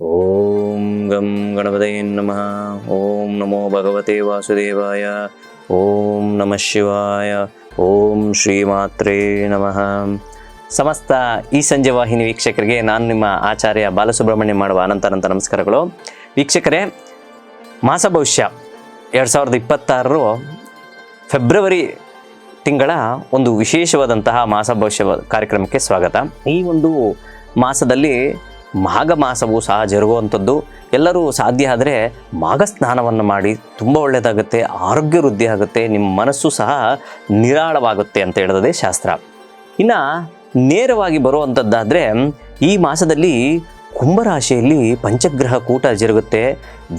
ಓಂ ಗಂ ಗಣಪತಯೇ ನಮಃ. ಓಂ ನಮೋ ಭಗವತೆ ವಾಸುದೇವಾಯ. ಓಂ ನಮಃ ಶಿವಾಯ. ಓಂ ಶ್ರೀಮಾತ್ರೇ ನಮಃ. ಸಮಸ್ತ ಈ ಸಂಜೆ ವಾಹಿನಿ ವೀಕ್ಷಕರಿಗೆ ನಾನು ನಿಮ್ಮ ಆಚಾರ್ಯ ಬಾಲಸುಬ್ರಹ್ಮಣ್ಯ ಮಾಡುವ ಅನಂತ ನಮಸ್ಕಾರಗಳು. ವೀಕ್ಷಕರೇ, ಮಾಸ ಭವಿಷ್ಯ 2026 ಫೆಬ್ರವರಿ ತಿಂಗಳ ಒಂದು ವಿಶೇಷವಾದಂತಹ ಮಾಸ ಭವಿಷ್ಯ ಕಾರ್ಯಕ್ರಮಕ್ಕೆ ಸ್ವಾಗತ. ಈ ಒಂದು ಮಾಸದಲ್ಲಿ ಮಾಘ ಮಾಸವು ಸಹ ಜರುಗುವಂಥದ್ದು. ಎಲ್ಲರೂ ಸಾಧ್ಯ ಆದರೆ ಮಾಘ ಸ್ನಾನವನ್ನು ಮಾಡಿ, ತುಂಬ ಒಳ್ಳೆಯದಾಗುತ್ತೆ, ಆರೋಗ್ಯ ವೃದ್ಧಿ ಆಗುತ್ತೆ, ನಿಮ್ಮ ಮನಸ್ಸು ಸಹ ನಿರಾಳವಾಗುತ್ತೆ ಅಂತ ಹೇಳಿದೆ ಶಾಸ್ತ್ರ. ಇನ್ನು ನೇರವಾಗಿ ಬರುವಂಥದ್ದಾದರೆ ಈ ಮಾಸದಲ್ಲಿ ಕುಂಭರಾಶಿಯಲ್ಲಿ ಪಂಚಗ್ರಹ ಕೂಟ ಜರುಗುತ್ತೆ.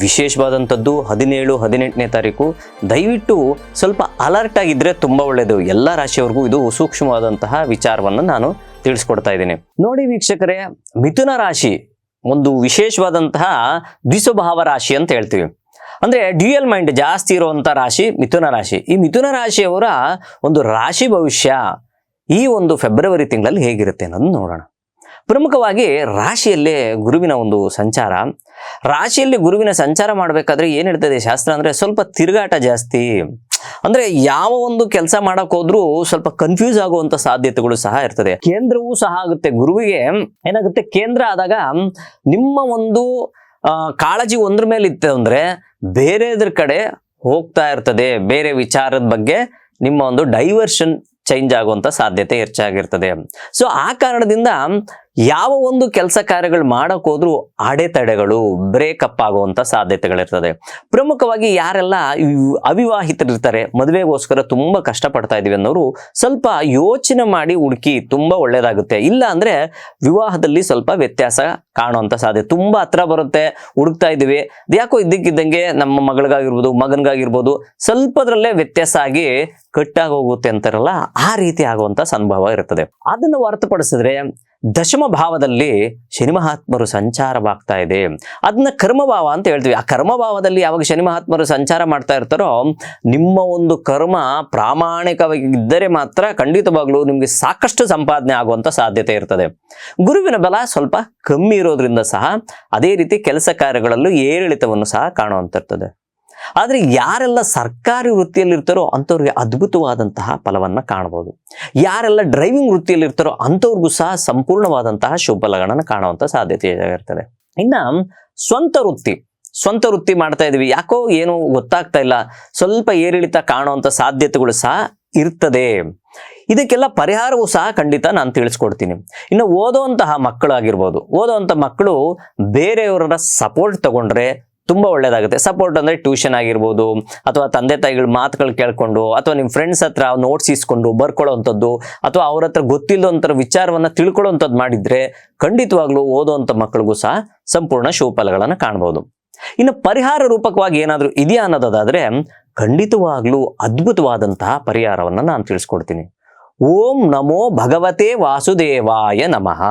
ವಿಶೇಷವಾದಂಥದ್ದು 17-18ನೇ ತಾರೀಕು. ದಯವಿಟ್ಟು ಸ್ವಲ್ಪ ಅಲರ್ಟ್ ಆಗಿದ್ದರೆ ತುಂಬ ಒಳ್ಳೆಯದು. ಎಲ್ಲ ರಾಶಿಯವರೆಗೂ ಇದು ಸೂಕ್ಷ್ಮವಾದಂತಹ ವಿಚಾರವನ್ನು ನಾನು ತಿಳಿಸ್ಕೊಡ್ತಾ ಇದ್ದೀನಿ. ನೋಡಿ ವೀಕ್ಷಕರೇ, ಮಿಥುನ ರಾಶಿ ಒಂದು ವಿಶೇಷವಾದಂತಹ ದ್ವಿಸ್ವಭಾವ ರಾಶಿ ಅಂತ ಹೇಳ್ತೀವಿ. ಅಂದರೆ ಡ್ಯೂಯಲ್ ಮೈಂಡ್ ಜಾಸ್ತಿ ಇರುವಂಥ ರಾಶಿ ಮಿಥುನ ರಾಶಿ. ಈ ಮಿಥುನ ರಾಶಿಯವರ ಒಂದು ರಾಶಿ ಭವಿಷ್ಯ ಈ ಒಂದು ಫೆಬ್ರವರಿ ತಿಂಗಳಲ್ಲಿ ಹೇಗಿರುತ್ತೆ ಅನ್ನೋದು ನೋಡೋಣ. ಪ್ರಮುಖವಾಗಿ ರಾಶಿಯಲ್ಲೇ ಗುರುವಿನ ಒಂದು ಸಂಚಾರ. ರಾಶಿಯಲ್ಲಿ ಗುರುವಿನ ಸಂಚಾರ ಮಾಡಬೇಕಾದ್ರೆ ಏನು ಹೇಳ್ತದೆ ಶಾಸ್ತ್ರ ಅಂದರೆ, ಸ್ವಲ್ಪ ತಿರುಗಾಟ ಜಾಸ್ತಿ. ಅಂದರೆ ಯಾವ ಒಂದು ಕೆಲಸ ಮಾಡೋಕೆ ಹೋದ್ರೂ ಸ್ವಲ್ಪ ಕನ್ಫ್ಯೂಸ್ ಆಗುವಂಥ ಸಾಧ್ಯತೆಗಳು ಸಹ ಇರ್ತದೆ. ಕೇಂದ್ರವೂ ಸಹ ಆಗುತ್ತೆ. ಗುರುವಿಗೆ ಏನಾಗುತ್ತೆ, ಕೇಂದ್ರ ಆದಾಗ ನಿಮ್ಮ ಒಂದು ಕಾಳಜಿ ಒಂದ್ರ ಮೇಲೆ ಇತ್ತು ಅಂದರೆ ಬೇರೆದ್ರ ಕಡೆ ಹೋಗ್ತಾ ಇರ್ತದೆ. ಬೇರೆ ವಿಚಾರದ ಬಗ್ಗೆ ನಿಮ್ಮ ಒಂದು ಡೈವರ್ಷನ್ ಚೇಂಜ್ ಆಗುವಂಥ ಸಾಧ್ಯತೆ ಹೆಚ್ಚಾಗಿರ್ತದೆ. ಸೊ ಆ ಕಾರಣದಿಂದ ಯಾವ ಒಂದು ಕೆಲಸ ಕಾರ್ಯಗಳು ಮಾಡೋಕೆ ಹೋದ್ರೂ ಅಡೆತಡೆಗಳು, ಬ್ರೇಕಪ್ ಆಗುವಂಥ ಸಾಧ್ಯತೆಗಳಿರ್ತದೆ. ಪ್ರಮುಖವಾಗಿ ಯಾರೆಲ್ಲ ಅವಿವಾಹಿತರಿರ್ತಾರೆ, ಮದುವೆಗೋಸ್ಕರ ತುಂಬ ಕಷ್ಟಪಡ್ತಾ ಇದೀವಿ ಅನ್ನೋರು ಸ್ವಲ್ಪ ಯೋಚನೆ ಮಾಡಿ ಹುಡುಕಿ ತುಂಬ ಒಳ್ಳೆಯದಾಗುತ್ತೆ. ಇಲ್ಲ ಅಂದರೆ ವಿವಾಹದಲ್ಲಿ ಸ್ವಲ್ಪ ವ್ಯತ್ಯಾಸ ಕಾಣುವಂಥ ಸಾಧ್ಯತೆ. ತುಂಬ ಹತ್ರ ಬರುತ್ತೆ, ಹುಡುಕ್ತಾ ಇದ್ದೀವಿ, ಯಾಕೋ ಇದ್ದಕ್ಕಿದ್ದಂಗೆ ನಮ್ಮ ಮಗಳಿಗಾಗಿರ್ಬೋದು, ಮಗನಿಗಾಗಿರ್ಬೋದು ಸ್ವಲ್ಪದ್ರಲ್ಲೇ ವ್ಯತ್ಯಾಸ ಆಗಿ ಕಟ್ಟಾಗಿ ಹೋಗುತ್ತೆ ಅಂತಾರಲ್ಲ, ಆ ರೀತಿ ಆಗುವಂಥ ಸಂಭವ ಇರ್ತದೆ. ಅದನ್ನು ಹೊರತುಪಡಿಸಿದ್ರೆ ದಶಮ ಭಾವದಲ್ಲಿ ಶನಿ ಮಹಾತ್ಮರು ಸಂಚಾರವಾಗ್ತಾ ಇದೆ. ಅದನ್ನ ಕರ್ಮಭಾವ ಅಂತ ಹೇಳ್ತೀವಿ. ಆ ಕರ್ಮಭಾವದಲ್ಲಿ ಯಾವಾಗ ಶನಿ ಮಹಾತ್ಮರು ಸಂಚಾರ ಮಾಡ್ತಾ ಇರ್ತಾರೋ, ನಿಮ್ಮ ಒಂದು ಕರ್ಮ ಪ್ರಾಮಾಣಿಕವಾಗಿ ಇದ್ದರೆ ಮಾತ್ರ ಖಂಡಿತವಾಗ್ಲೂ ನಿಮಗೆ ಸಾಕಷ್ಟು ಸಂಪಾದನೆ ಆಗುವಂಥ ಸಾಧ್ಯತೆ ಇರ್ತದೆ. ಗುರುವಿನ ಬಲ ಸ್ವಲ್ಪ ಕಮ್ಮಿ ಇರೋದ್ರಿಂದ ಸಹ ಅದೇ ರೀತಿ ಕೆಲಸ ಕಾರ್ಯಗಳಲ್ಲೂ ಏರಿಳಿತವನ್ನು ಸಹ ಕಾಣುವಂತಿರ್ತದೆ. ಆದರೆ ಯಾರೆಲ್ಲ ಸರ್ಕಾರಿ ವೃತ್ತಿಯಲ್ಲಿರ್ತಾರೋ ಅಂಥವ್ರಿಗೆ ಅದ್ಭುತವಾದಂತಹ ಫಲವನ್ನು ಕಾಣಬಹುದು. ಯಾರೆಲ್ಲ ಡ್ರೈವಿಂಗ್ ವೃತ್ತಿಯಲ್ಲಿರ್ತಾರೋ ಅಂಥವ್ರಿಗೂ ಸಹ ಸಂಪೂರ್ಣವಾದಂತಹ ಶುಭ ಫಲಗಳನ್ನು ಕಾಣುವಂಥ ಸಾಧ್ಯತೆ ಇರ್ತದೆ. ಇನ್ನು ಸ್ವಂತ ವೃತ್ತಿ ಮಾಡ್ತಾ ಇದೀವಿ, ಯಾಕೋ ಏನು ಗೊತ್ತಾಗ್ತಾ ಇಲ್ಲ, ಸ್ವಲ್ಪ ಏರಿಳಿತ ಕಾಣುವಂಥ ಸಾಧ್ಯತೆಗಳು ಸಹ ಇರ್ತದೆ. ಇದಕ್ಕೆಲ್ಲ ಪರಿಹಾರವೂ ಸಹ ಖಂಡಿತ ನಾನು ತಿಳಿಸ್ಕೊಡ್ತೀನಿ. ಇನ್ನು ಓದುವಂತಹ ಮಕ್ಕಳಾಗಿರ್ಬೋದು, ಓದುವಂಥ ಮಕ್ಕಳು ಬೇರೆಯವರ ಸಪೋರ್ಟ್ ತಗೊಂಡ್ರೆ ತುಂಬ ಒಳ್ಳೇದಾಗುತ್ತೆ. ಸಪೋರ್ಟ್ ಅಂದರೆ ಟ್ಯೂಷನ್ ಆಗಿರ್ಬೋದು, ಅಥವಾ ತಂದೆ ತಾಯಿಗಳ ಮಾತುಗಳು ಕೇಳ್ಕೊಂಡು, ಅಥವಾ ನಿಮ್ಮ ಫ್ರೆಂಡ್ಸ್ ಹತ್ರ ನೋಟ್ಸ್ ಇಸ್ಕೊಂಡು ಬರ್ಕೊಳ್ಳೋವಂಥದ್ದು, ಅಥವಾ ಅವ್ರ ಹತ್ರ ಗೊತ್ತಿಲ್ಲದಂಥ ವಿಚಾರವನ್ನು ತಿಳ್ಕೊಳ್ಳೋವಂಥದ್ದು ಮಾಡಿದರೆ ಖಂಡಿತವಾಗ್ಲೂ ಓದುವಂಥ ಮಕ್ಕಳಿಗೂ ಸಹ ಸಂಪೂರ್ಣ ಶುಭ ಫಲಗಳನ್ನು ಕಾಣ್ಬೋದು. ಇನ್ನು ಪರಿಹಾರ ರೂಪಕವಾಗಿ ಏನಾದರೂ ಇದೆಯಾ ಅನ್ನೋದಾದರೆ ಖಂಡಿತವಾಗ್ಲೂ ಅದ್ಭುತವಾದಂತಹ ಪರಿಹಾರವನ್ನು ನಾನು ತಿಳಿಸ್ಕೊಡ್ತೀನಿ. ಓಂ ನಮೋ ಭಗವತೆ ವಾಸುದೇವಾಯ ನಮಃ.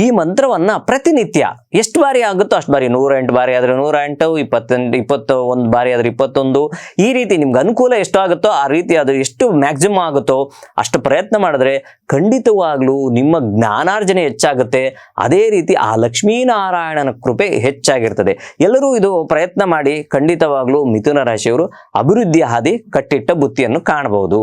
ಈ ಮಂತ್ರವನ್ನ ಪ್ರತಿನಿತ್ಯ ಎಷ್ಟು ಬಾರಿ ಆಗುತ್ತೋ ಅಷ್ಟು ಬಾರಿ, 108 ಬಾರಿ ಆದ್ರೆ 108, 21 ಬಾರಿ ಆದ್ರೆ 21, ಈ ರೀತಿ ನಿಮ್ಗೆ ಅನುಕೂಲ ಎಷ್ಟು ಆಗುತ್ತೋ ಆ ರೀತಿ ಅದು ಎಷ್ಟು ಮ್ಯಾಕ್ಸಿಮಮ್ ಆಗುತ್ತೋ ಅಷ್ಟು ಪ್ರಯತ್ನ ಮಾಡಿದ್ರೆ ಖಂಡಿತವಾಗ್ಲೂ ನಿಮ್ಮ ಜ್ಞಾನಾರ್ಜನೆ ಹೆಚ್ಚಾಗುತ್ತೆ. ಅದೇ ರೀತಿ ಆ ಲಕ್ಷ್ಮೀನಾರಾಯಣನ ಕೃಪೆ ಹೆಚ್ಚಾಗಿರ್ತದೆ. ಎಲ್ಲರೂ ಇದು ಪ್ರಯತ್ನ ಮಾಡಿ ಖಂಡಿತವಾಗ್ಲೂ ಮಿಥುನ ರಾಶಿಯವರು ಅಭಿವೃದ್ಧಿಯ ಹಾದಿ ಕಟ್ಟಿಟ್ಟ ಬುತ್ತಿಯನ್ನು ಕಾಣಬಹುದು.